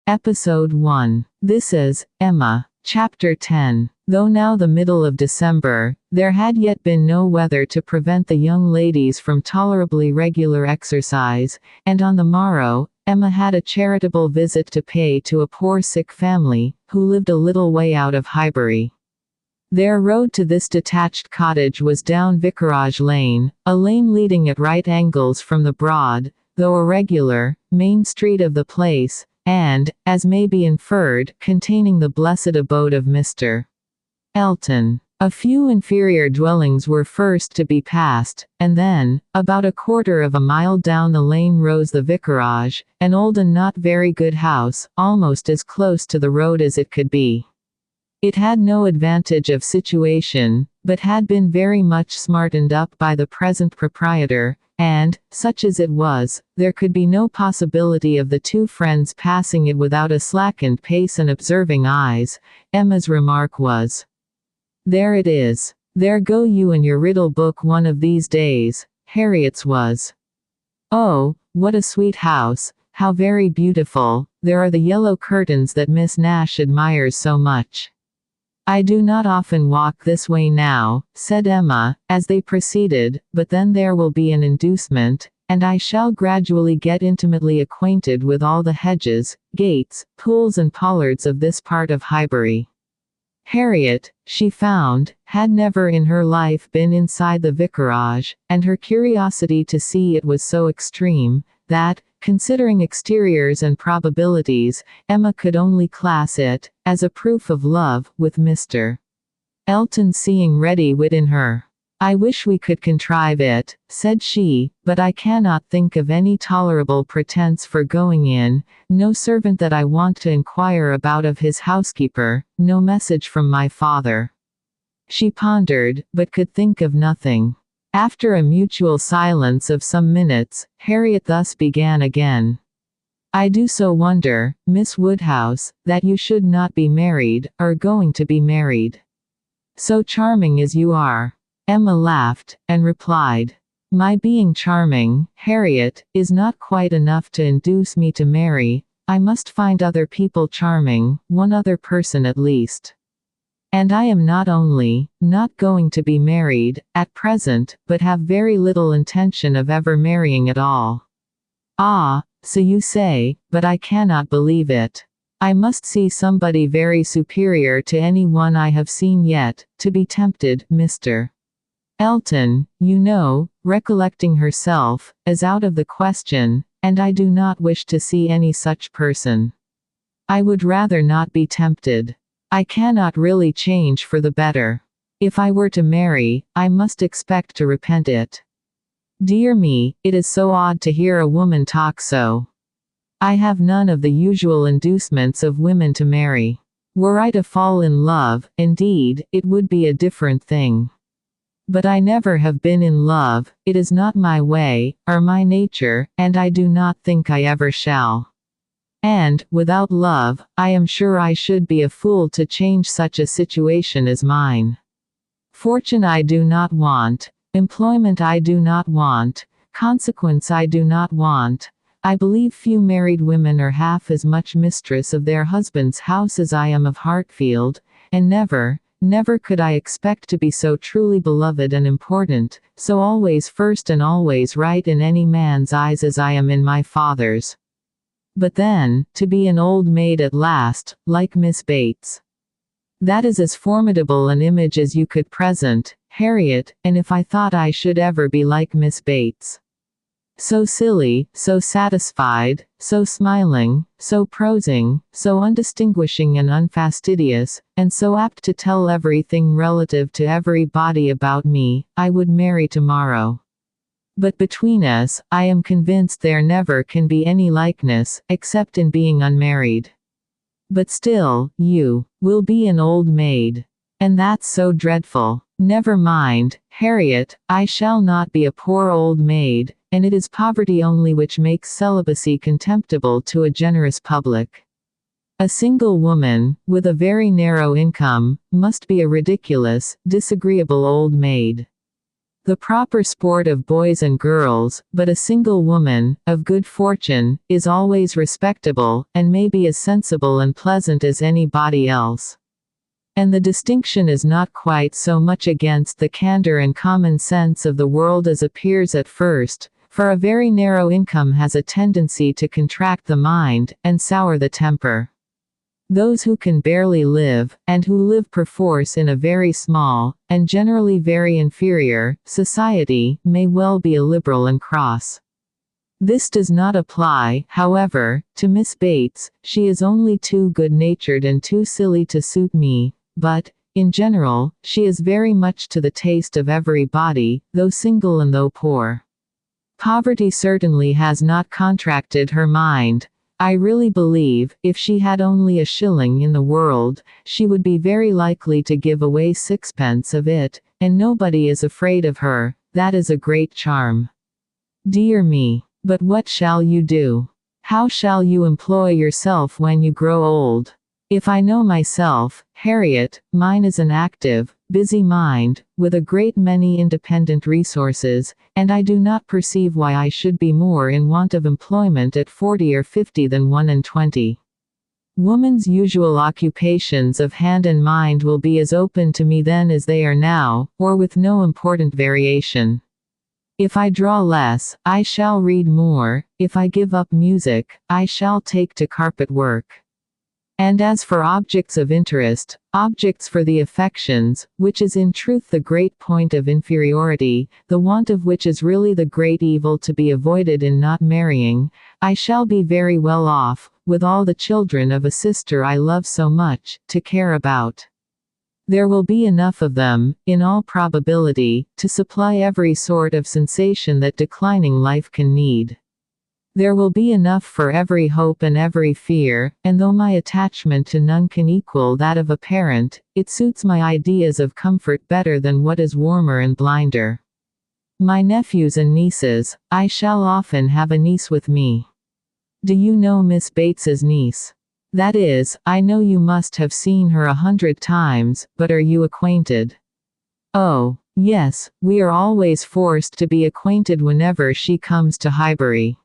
Episode 1. This is Emma. Chapter 10. Though now the middle of December, there had yet been no weather to prevent the young ladies from tolerably regular exercise, and on the morrow, Emma had a charitable visit to pay to a poor sick family, who lived a little way out of Highbury. Their road to this detached cottage was down Vicarage Lane, a lane leading at right angles from the broad, though irregular, main street of the place, and, as may be inferred, containing the blessed abode of Mr. Elton. A few inferior dwellings were first to be passed, and then, about a quarter of a mile down the lane rose the vicarage, an old and not very good house, almost as close to the road as it could be. It had no advantage of situation, but had been very much smartened up by the present proprietor, and, such as it was, there could be no possibility of the two friends passing it without a slackened pace and observing eyes. Emma's remark was, "There it is. There go you and your riddle book one of these days." Harriet's was, "Oh, what a sweet house, how very beautiful, there are the yellow curtains that Miss Nash admires so much." "I do not often walk this way now," said Emma, as they proceeded, "but then there will be an inducement, and I shall gradually get intimately acquainted with all the hedges, gates, pools and pollards of this part of Highbury." Harriet, she found, had never in her life been inside the vicarage, and her curiosity to see it was so extreme, that, considering exteriors and probabilities, Emma could only class it, as a proof of love, with Mr. Elton seeing ready wit in her. "I wish we could contrive it," said she, "but I cannot think of any tolerable pretence for going in, no servant that I want to inquire about of his housekeeper, no message from my father." She pondered, but could think of nothing. After a mutual silence of some minutes, Harriet thus began again. "I do so wonder, Miss Woodhouse, that you should not be married, or going to be married. So charming as you are." Emma laughed, and replied, "My being charming, Harriet, is not quite enough to induce me to marry. I must find other people charming, one other person at least. And I am not only not going to be married, at present, but have very little intention of ever marrying at all." "Ah, so you say, but I cannot believe it. I must see somebody very superior to any one I have seen yet, to be tempted, Mr. Elton, you know, recollecting herself, is out of the question, and I do not wish to see any such person. I would rather not be tempted. I cannot really change for the better. If I were to marry, I must expect to repent it. Dear me, it is so odd to hear a woman talk so. I have none of the usual inducements of women to marry. Were I to fall in love, indeed, it would be a different thing. But I never have been in love, it is not my way, or my nature, and I do not think I ever shall. And, without love, I am sure I should be a fool to change such a situation as mine. Fortune I do not want, employment I do not want, consequence I do not want. I believe few married women are half as much mistress of their husband's house as I am of Hartfield, and never, never could I expect to be so truly beloved and important, so always first and always right in any man's eyes as I am in my father's. But then, to be an old maid at last, like Miss Bates. That is as formidable an image as you could present, Harriet, and if I thought I should ever be like Miss Bates. So silly, so satisfied, so smiling, so prosing, so undistinguishing and unfastidious, and so apt to tell everything relative to everybody about me, I would marry tomorrow. But between us, I am convinced there never can be any likeness, except in being unmarried. But still, you will be an old maid. And that's so dreadful. Never mind, Harriet, I shall not be a poor old maid, and it is poverty only which makes celibacy contemptible to a generous public. A single woman, with a very narrow income, must be a ridiculous, disagreeable old maid. The proper sport of boys and girls, but a single woman, of good fortune, is always respectable, and may be as sensible and pleasant as anybody else. And the distinction is not quite so much against the candor and common sense of the world as appears at first, for a very narrow income has a tendency to contract the mind, and sour the temper. Those who can barely live, and who live perforce in a very small, and generally very inferior, society, may well be illiberal and cross. This does not apply, however, to Miss Bates. She is only too good-natured and too silly to suit me, but, in general, she is very much to the taste of everybody, though single and though poor. Poverty certainly has not contracted her mind. I really believe, if she had only a shilling in the world, she would be very likely to give away sixpence of it, and nobody is afraid of her. That is a great charm. Dear me! But what shall you do? How shall you employ yourself when you grow old? If I know myself, Harriet, mine is an active, busy mind, with a great many independent resources, and I do not perceive why I should be more in want of employment at 40 or 50 than 21. Woman's usual occupations of hand and mind will be as open to me then as they are now, or with no important variation. If I draw less, I shall read more. If I give up music, I shall take to carpet work. And as for objects of interest, objects for the affections, which is in truth the great point of inferiority, the want of which is really the great evil to be avoided in not marrying, I shall be very well off, with all the children of a sister I love so much, to care about. There will be enough of them, in all probability, to supply every sort of sensation that declining life can need. There will be enough for every hope and every fear, and though my attachment to none can equal that of a parent, it suits my ideas of comfort better than what is warmer and blinder. My nephews and nieces, I shall often have a niece with me. Do you know Miss Bates's niece? That is, I know you must have seen her 100 times, but are you acquainted? Oh, yes, we are always forced to be acquainted whenever she comes to Highbury.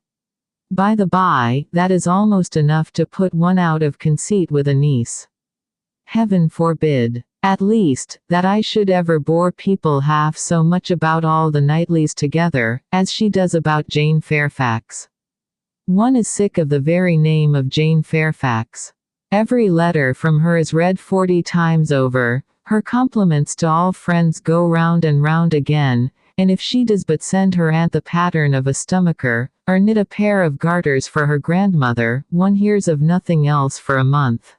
By the by, that is almost enough to put one out of conceit with a niece. Heaven forbid, at least, that I should ever bore people half so much about all the Knightleys together, as she does about Jane Fairfax. One is sick of the very name of Jane Fairfax. Every letter from her is read 40 times over, her compliments to all friends go round and round again, and if she does but send her aunt the pattern of a stomacher, or knit a pair of garters for her grandmother, one hears of nothing else for a month.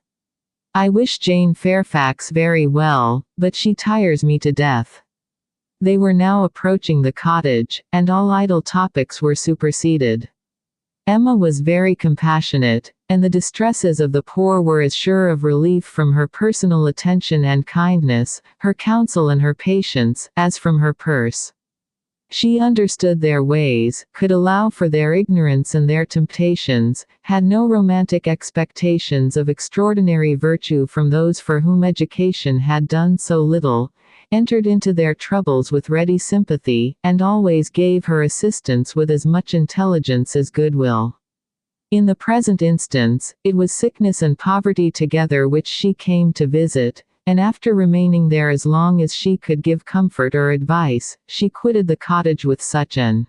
I wish Jane Fairfax very well, but she tires me to death. They were now approaching the cottage, and all idle topics were superseded. Emma was very compassionate, and the distresses of the poor were as sure of relief from her personal attention and kindness, her counsel and her patience, as from her purse. She understood their ways, could allow for their ignorance and their temptations, had no romantic expectations of extraordinary virtue from those for whom education had done so little, entered into their troubles with ready sympathy, and always gave her assistance with as much intelligence as goodwill. In the present instance, it was sickness and poverty together which she came to visit, and after remaining there as long as she could give comfort or advice, she quitted the cottage with such an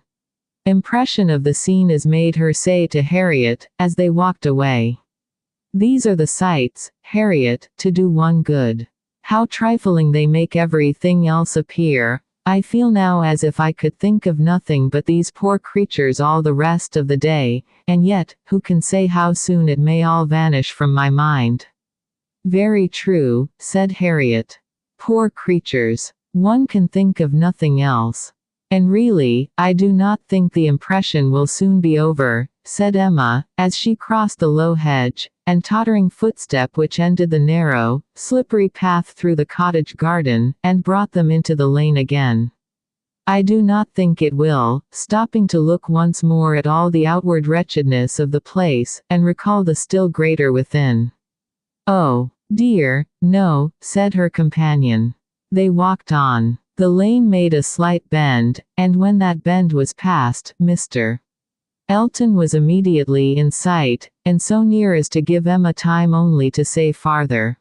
impression of the scene as made her say to Harriet, as they walked away, "These are the sights, Harriet, to do one good. How trifling they make everything else appear. I feel now as if I could think of nothing but these poor creatures all the rest of the day, and yet, who can say how soon it may all vanish from my mind?" "Very true," said Harriet. "Poor creatures. One can think of nothing else. And really, I do not think the impression will soon be over," said Emma, as she crossed the low hedge, and tottering footstep which ended the narrow, slippery path through the cottage garden, and brought them into the lane again. "I do not think it will," stopping to look once more at all the outward wretchedness of the place, and recall the still greater within. "Oh, dear, no," said her companion. They walked on. The lane made a slight bend, and when that bend was passed, Mr. Elton was immediately in sight, and so near as to give Emma time only to say farther,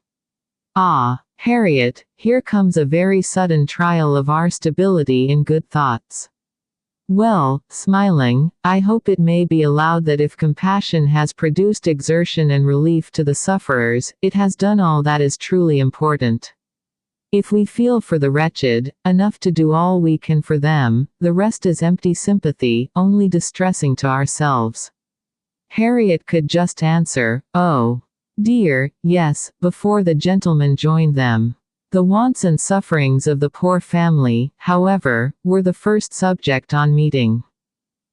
"Ah, Harriet, here comes a very sudden trial of our stability in good thoughts. Well," smiling, "I hope it may be allowed that if compassion has produced exertion and relief to the sufferers, it has done all that is truly important. If we feel for the wretched, enough to do all we can for them, the rest is empty sympathy, only distressing to ourselves." Harriet could just answer, "Oh, dear, yes," before the gentleman joined them. The wants and sufferings of the poor family, however, were the first subject on meeting.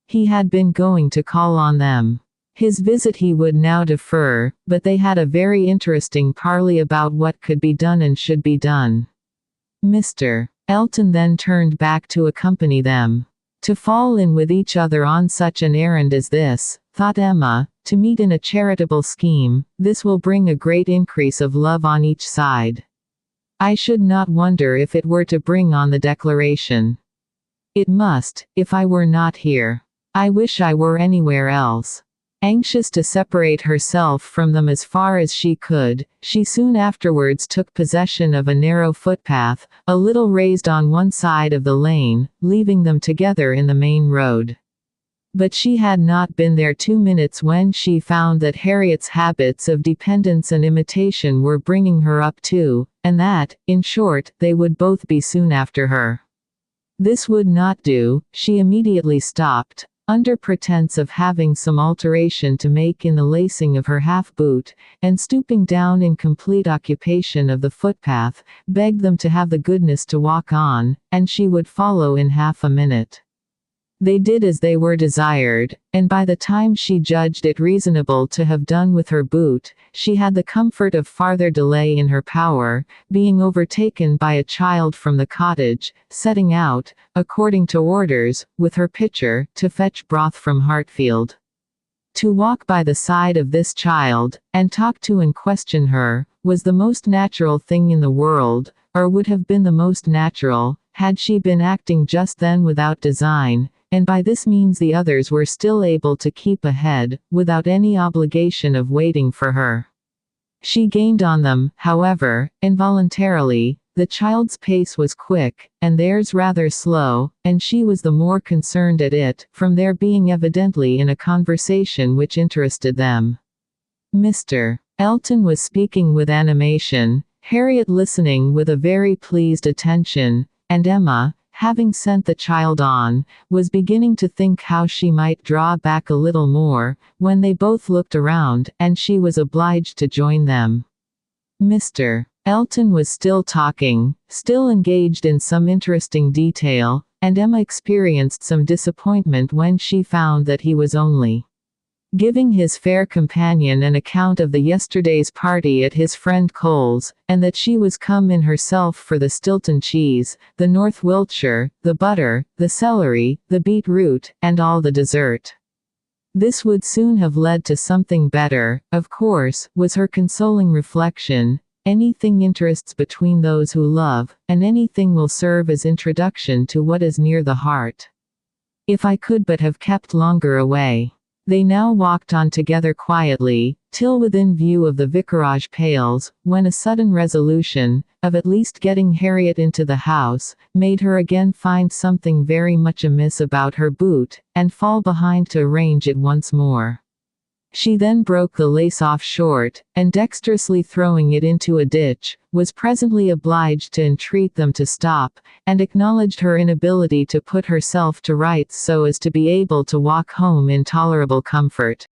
He had been going to call on them. His visit he would now defer, but they had a very interesting parley about what could be done and should be done. Mr. Elton then turned back to accompany them. To fall in with each other on such an errand as this, thought Emma, to meet in a charitable scheme, this will bring a great increase of love on each side. I should not wonder if it were to bring on the declaration. It must, if I were not here. I wish I were anywhere else. Anxious to separate herself from them as far as she could, she soon afterwards took possession of a narrow footpath, a little raised on one side of the lane, leaving them together in the main road. But she had not been there 2 minutes when she found that Harriet's habits of dependence and imitation were bringing her up too, and that, in short, they would both be soon after her. This would not do. She immediately stopped, under pretense of having some alteration to make in the lacing of her half-boot, and stooping down in complete occupation of the footpath, begged them to have the goodness to walk on, and she would follow in half a minute. They did as they were desired, and by the time she judged it reasonable to have done with her boot, she had the comfort of farther delay in her power, being overtaken by a child from the cottage, setting out, according to orders, with her pitcher, to fetch broth from Hartfield. To walk by the side of this child, and talk to and question her, was the most natural thing in the world, or would have been the most natural, had she been acting just then without design, and by this means the others were still able to keep ahead, without any obligation of waiting for her. She gained on them, however, involuntarily. The child's pace was quick, and theirs rather slow, and she was the more concerned at it, from their being evidently in a conversation which interested them. Mr. Elton was speaking with animation, Harriet listening with a very pleased attention, and Emma, having sent the child on, was beginning to think how she might draw back a little more, when they both looked around, and she was obliged to join them. Mr. Elton was still talking, still engaged in some interesting detail, and Emma experienced some disappointment when she found that he was only giving his fair companion an account of the yesterday's party at his friend Cole's, and that she was come in herself for the Stilton cheese, the North Wiltshire, the butter, the celery, the beetroot, and all the dessert. This would soon have led to something better, of course, was her consoling reflection. Anything interests between those who love, and anything will serve as introduction to what is near the heart. If I could but have kept longer away. They now walked on together quietly, till within view of the vicarage pales, when a sudden resolution, of at least getting Harriet into the house, made her again find something very much amiss about her boot, and fall behind to arrange it once more. She then broke the lace off short, and dexterously throwing it into a ditch, was presently obliged to entreat them to stop, and acknowledged her inability to put herself to rights so as to be able to walk home in tolerable comfort.